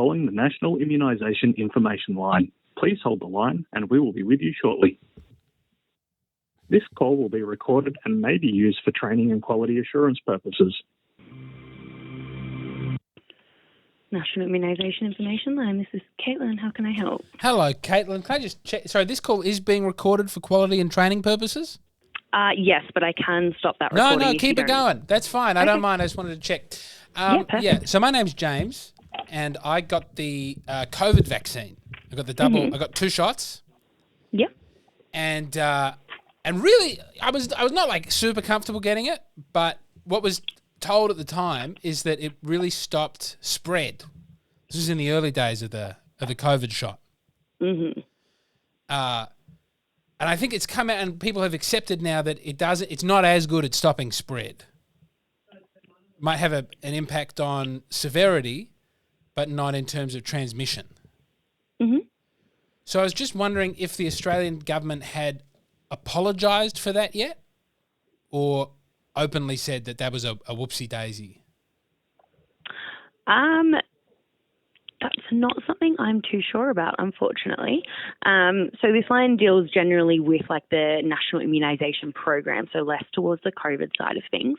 calling the National Immunisation Information Line. Please hold the line and we will be with you shortly. This call will be recorded and may be used for training and quality assurance purposes. National Immunisation Information Line, this is Caitlin. How can I help? Hello, Caitlin. Can I just check? Sorry, this call is being recorded for quality and training purposes? Yes, but I can stop that recording. No, keep it going. That's fine. I don't mind. I just wanted to check. Perfect. So my name's James, and I got the COVID vaccine. I got the double. I got 2 shots. Yep. And really, I was not like super comfortable getting it, but what was told at the time is that it really stopped spread. This was in the early days of the COVID shot. Mm-hmm. And I think it's come out, and people have accepted now that it's not as good at stopping spread. Might have an impact on severity, but not in terms of transmission. Mm-hmm. So I was just wondering if the Australian government had apologised for that yet, or openly said that was a whoopsie daisy. That's not something I'm too sure about, unfortunately. So this line deals generally with like the national immunisation program, so less towards the COVID side of things.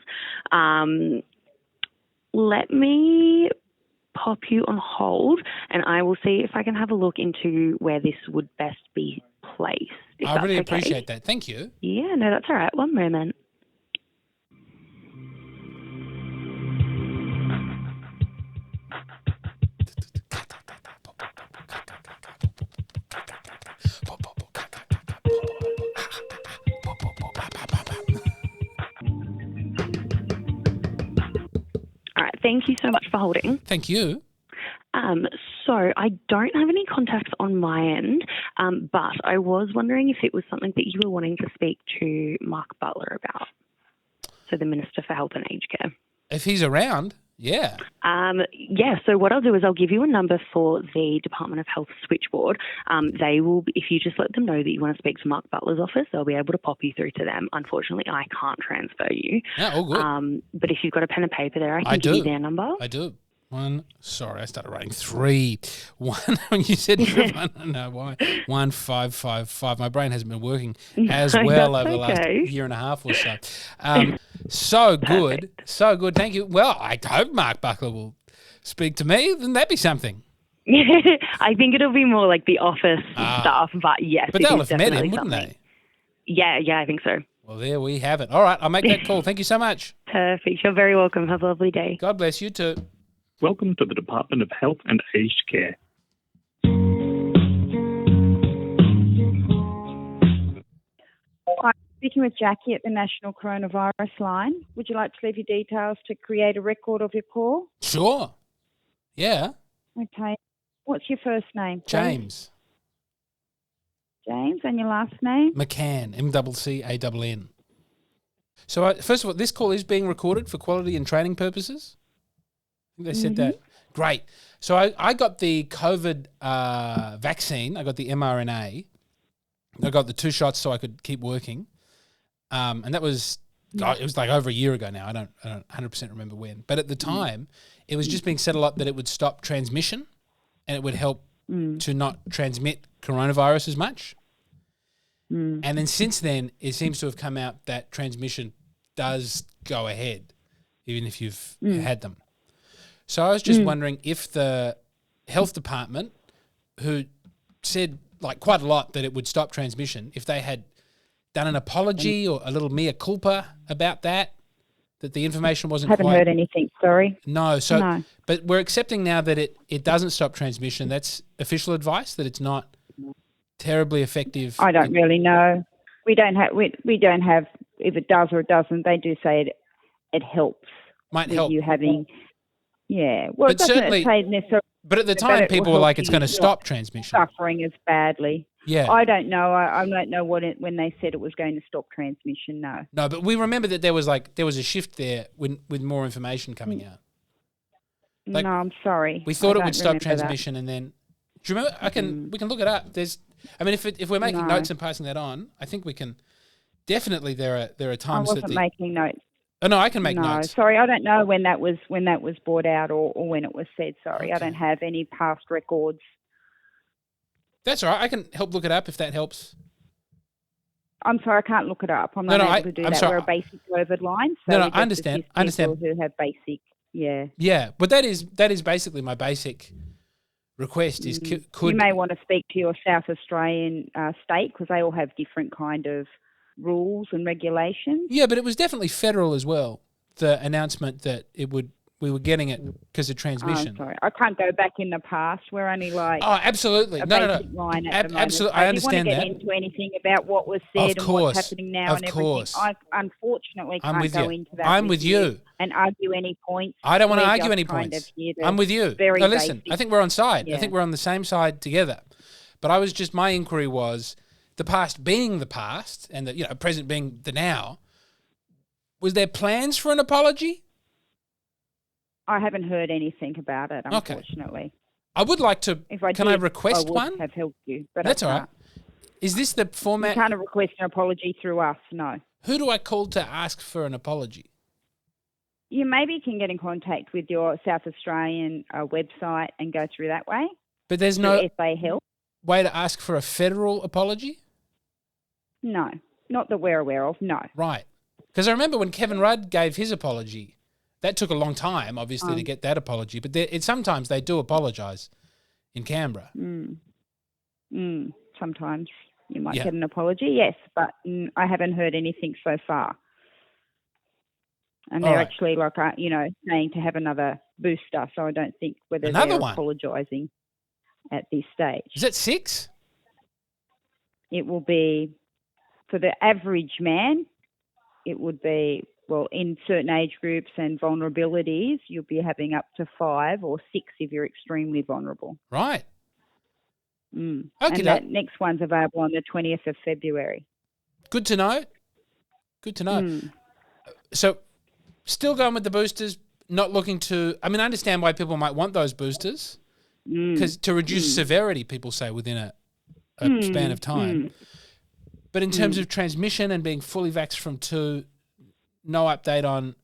Let me pop you on hold, and I will see if I can have a look into where this would best be placed. I really appreciate that. Thank you. Yeah, no, that's all right. One moment. All right, thank you so much for holding. Thank you. So I don't have any contacts on my end, but I was wondering if it was something that you were wanting to speak to Mark Butler about, so the Minister for Health and Aged Care. If he's around, yeah. So what I'll do is I'll give you a number for the Department of Health switchboard. They will, if you just let them know that you want to speak to Mark Butler's office, they'll be able to pop you through to them. Unfortunately, I can't transfer you. Yeah, all good. But if you've got a pen and paper there, I can give you their number. I do. I started writing 3. 1, when you said, I don't know why, 1555. My brain hasn't been working as well over the last year and a half or so. So good. Perfect. So good. Thank you. Well, I hope Mark Butler will speak to me. Then that'd be something. I think it'll be more like the office stuff, but yes. But they'll have met him, wouldn't they? Yeah, I think so. Well, there we have it. All right, I'll make that call. Thank you so much. Perfect. You're very welcome. Have a lovely day. God bless you too. Welcome to the Department of Health and Aged Care. I'm speaking with Jackie at the National Coronavirus Line. Would you like to leave your details to create a record of your call? Sure. Yeah. Okay. What's your first name, please? James. James, and your last name? McCann, MCCANN. So, first of all, this call is being recorded for quality and training purposes. I think they said that. Great. So I got the COVID vaccine. I got the mRNA. I got the 2 shots so I could keep working. And that was, it was like over a year ago now. I don't 100% remember when. But at the time, it was just being said a lot that it would stop transmission and it would help to not transmit coronavirus as much. And then since then, it seems to have come out that transmission does go ahead, even if you've had them. So I was just wondering if the health department, who said like quite a lot that it would stop transmission, if they had done an apology or a little mea culpa about that the information wasn't Haven't heard anything, sorry. No. But we're accepting now that it doesn't stop transmission. That's official advice, that it's not terribly effective. I don't really know. We don't have if it does or it doesn't. They do say it helps. Might help you having. Yeah, well, but it doesn't certainly, say necessarily. But at the time, people were like, "It's going to stop transmission." Suffering as badly. Yeah, I don't know. I don't know when they said it was going to stop transmission. No. No, but we remember that there was a shift there with more information coming out. Like, no, I'm sorry. We thought it would stop transmission, and then do you remember? We can look it up. If we're making notes and passing that on, I think we can. Definitely, there are times I wasn't making notes. Oh, no, I can make No, notes. sorry, I don't know when that was brought out or when it was said. Sorry, I Okay. don't have any past records. That's all right. I can help look it up if that helps. I'm sorry, I can't look it up. I'm No, not no, able to do I'm that. sorry. We're a basic COVID line, so No, we I just understand. assist I understand. people who have basic. Yeah. Yeah, but that is basically my basic request is You could may want to speak to your South Australian state because they all have different kind of rules and regulations. Yeah, but it was definitely federal as well. The announcement that we were getting it because of Oh, transmission. sorry, I can't go back in the past. We're only like Oh, absolutely. a No. basic line at the moment. Absolutely. So I if you want understand to get that. into anything about what was said and course. what's happening now Of and everything, course. I unfortunately I'm can't with go you. into that. I'm with you. And argue any points. I don't want to We're argue just any kind points. of here to I'm with you. very No, listen, basic. I think we're on side. I Yeah. think we're on the same side together. But my inquiry was the past being the past and the present being the now. Was there plans for an apology? I haven't heard anything about it, Okay. unfortunately. I would like to. If I Can did, I request I would one? have helped you, but That's I all can't. right. Is this the You format? can't request an apology through us, no. Who do I call to ask for an apology? You maybe can get in contact with your South Australian website and go through that way. But there's Through no SA Help. way to ask for a federal apology? No, not that we're aware of, no. Right. Because I remember when Kevin Rudd gave his apology, that took a long time, obviously, to get that apology. But sometimes they do apologise in Canberra. Sometimes you might Yeah. get an apology, yes, but I haven't heard anything so far. And All they're right. actually saying to have another booster, so I don't think whether Another they're one? apologising at this stage. Is that 6? It will be, for the average man, it would be, well, in certain age groups and vulnerabilities, you'll be having up to 5 or 6 if you're extremely vulnerable. Right. And Okay, that next one's available on the 20th of February. good to know. Good to know. So, still going with the boosters, not looking to... I mean, I understand why people might want those boosters, because to reduce severity, people say, within a span of time. But in terms of transmission and being fully vaxxed from 2, no update on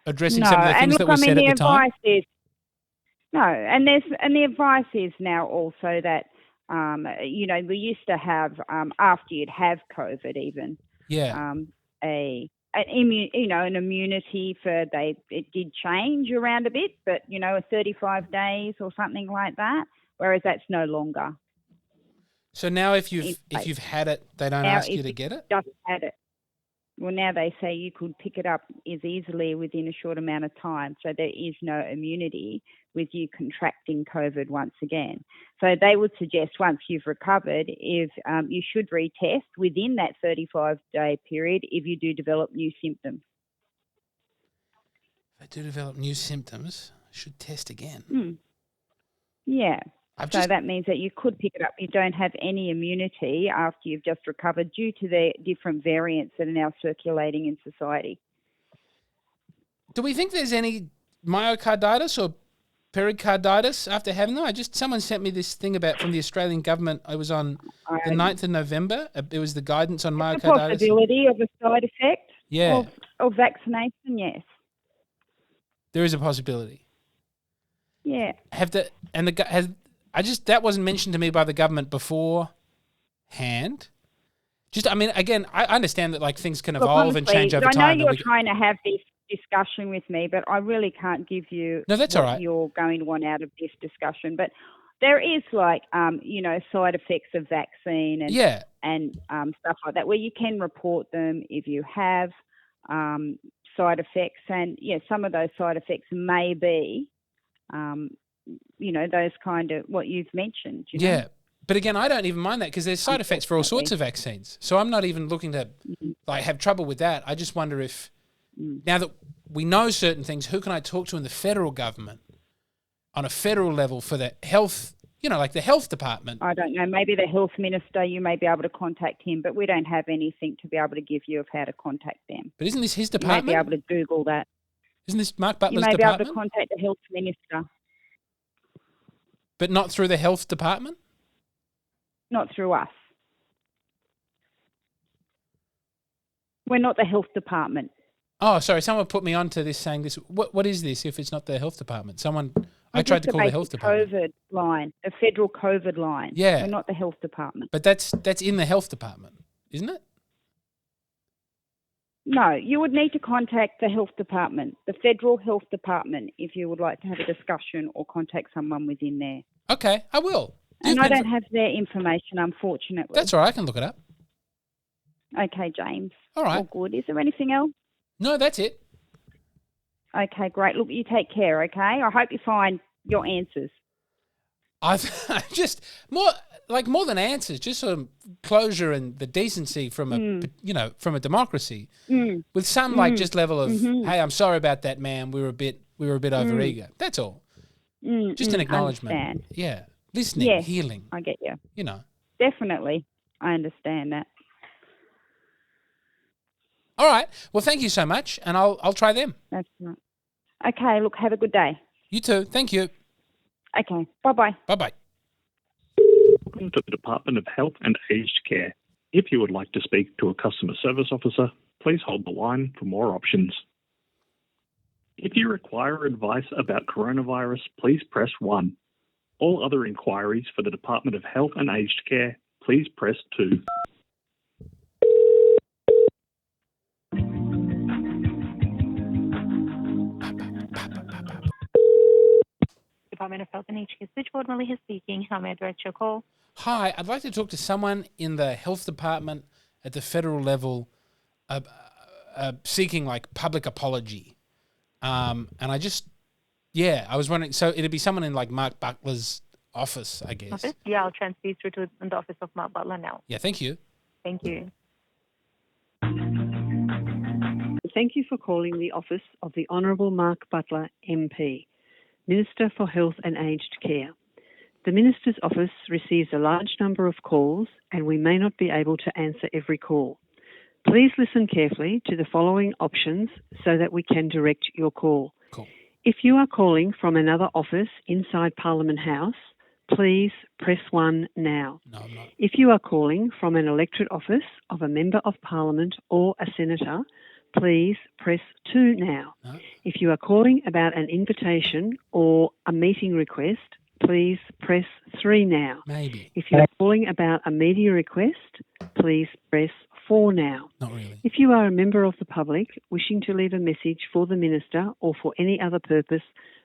addressing some of the things that were said at the time? Advice is, no, and the advice is now also that, we used to have, after you'd have COVID even, Yeah. an immunity for it did change around a bit, but 35 days or something like that. Whereas that's no longer. So now if you've had it, they don't ask you to get it? Just had it. Well, now they say you could pick it up as easily within a short amount of time. So there is no immunity with you contracting COVID once again. So they would suggest once you've recovered, if you should retest within that 35-day period if you do develop new symptoms. If I do develop new symptoms, I should test again. Yeah. So that means that you could pick it up. You don't have any immunity after you've just recovered due to the different variants that are now circulating in society. Do we think there's any myocarditis or pericarditis after having them? Someone sent me this thing from the Australian government. I was on the 9th of November. It was the guidance on myocarditis. The possibility of a side effect Yeah. of vaccination, yes. There is a possibility. Yeah. That wasn't mentioned to me by the government beforehand. Again, I understand that things can evolve and change over time. I know you're trying to have this discussion with me, but I really can't give you that's all right. You're going to want out of this discussion. But there is side effects of vaccine and stuff like that where you can report them if you have side effects. And some of those side effects may be those kind of what you've mentioned. Yeah. But again, I don't even mind that because there's side effects for all sorts of vaccines. So I'm not even looking to have trouble with that. I just wonder if now that we know certain things, who can I talk to in the federal government on a federal level for the health, like the health department? I don't know. Maybe the health minister, you may be able to contact him, but we don't have anything to be able to give you of how to contact them. But isn't this his You department? may be able to Google that. Isn't this Mark Butler's department? You may department? be able to contact the health minister. But not through the health department? Not through us. We're not the health department. Oh, sorry. Someone put me onto this saying this. What is this if it's not the health department? I tried to call the health department. COVID line, a federal COVID line. Yeah. We're not the health department. But that's in the health department, isn't it? No, you would need to contact the health department, the federal health department, if you would like to have a discussion or contact someone within there. Okay, I will. And I don't have their information, unfortunately. That's all right. I can look it up. Okay, James. All right. All good. Is there anything else? No, that's it. Okay, great. Look, you take care, okay? I hope you find your answers. I've just more than answers, just sort of closure and the decency from a democracy, with some just level of hey, I'm sorry about that, man. We were a bit overeager. That's all. Just an acknowledgement. Understand. Yeah, listening, healing. I get you. You know. Definitely, I understand that. All right. Well, thank you so much, and I'll try them. That's right. Okay. Look, have a good day. You too. Thank you. Okay. Bye-bye. Bye-bye. Welcome to the Department of Health and Aged Care. If you would like to speak to a customer service officer, please hold the line for more options. If you require advice about coronavirus, please press 1. All other inquiries for the Department of Health and Aged Care, please press 2. Department of Health and Aged Care switchboard, Malia speaking. How may I direct your call? Hi, I'd like to talk to someone in the health department at the federal level seeking like public apology. And I was wondering, so it'd be someone in like Mark Butler's office, I guess. Office? Yeah, I'll transfer you through to the office of Mark Butler now. Yeah, thank you. Thank you. Thank you for calling the office of the Honourable Mark Butler, MP, Minister for Health and Aged Care. The Minister's office receives a large number of calls and we may not be able to answer every call. Please listen carefully to the following options so that we can direct your call. Cool. If you are calling from another office inside Parliament House, please press 1 now. No, I'm not. If you are calling from an electorate office of a Member of Parliament or a Senator, please press 2 now. No. If you are calling about an invitation or a meeting request, please press 3 now. Maybe. If you are calling about a media request, please press 4 now. Not really. If you are a member of the public wishing to leave a message for the Minister or for any other purpose,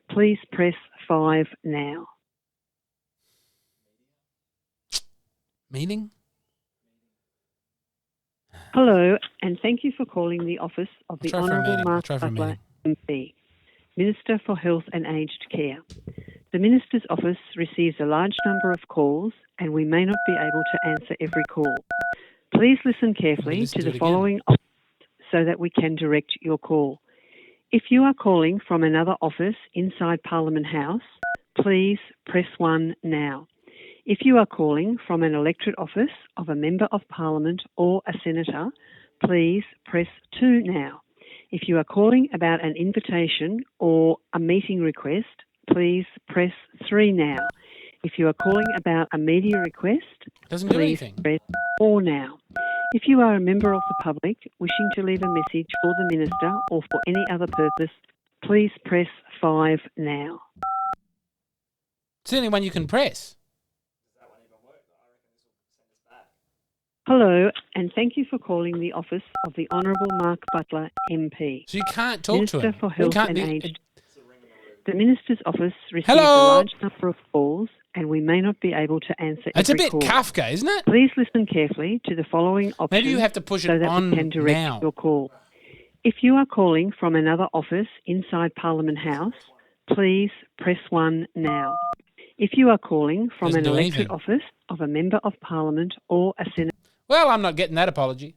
please press 5 now. Meeting? Hello, and thank you for calling the office of the I'll try for a Honourable meeting. Mark I'll try for a Butler, MP, Minister for Health and Aged Care. The Minister's office receives a large number of calls and we may not be able to answer every call. Please listen carefully Listen to to the it following options so that we can direct your call. If you are calling from another office inside Parliament House, please press 1 now. If you are calling from an electorate office of a Member of Parliament or a Senator, please press 2 now. If you are calling about an invitation or a meeting request, please press 3 now. If you are calling about a media request, Doesn't do please anything. press 4 now. If you are a member of the public wishing to leave a message for the Minister or for any other purpose, please press 5 now. It's the only one you can press. Hello, and thank you for calling the office of the Honourable Mark Butler, MP, So you can't talk Minister to him. for You Health can't and be- Aged. The Minister's office receives Hello? a large number of calls and we may not be able to answer It's a every bit call. Kafka, isn't it? Please listen carefully to the following options Maybe you have to push so it that on we can direct now. your call. If you are calling from another office inside Parliament House, please press 1 now. If you are calling from Doesn't an do electorate anything. office of a Member of Parliament or a Senator, Well, I'm not getting that apology.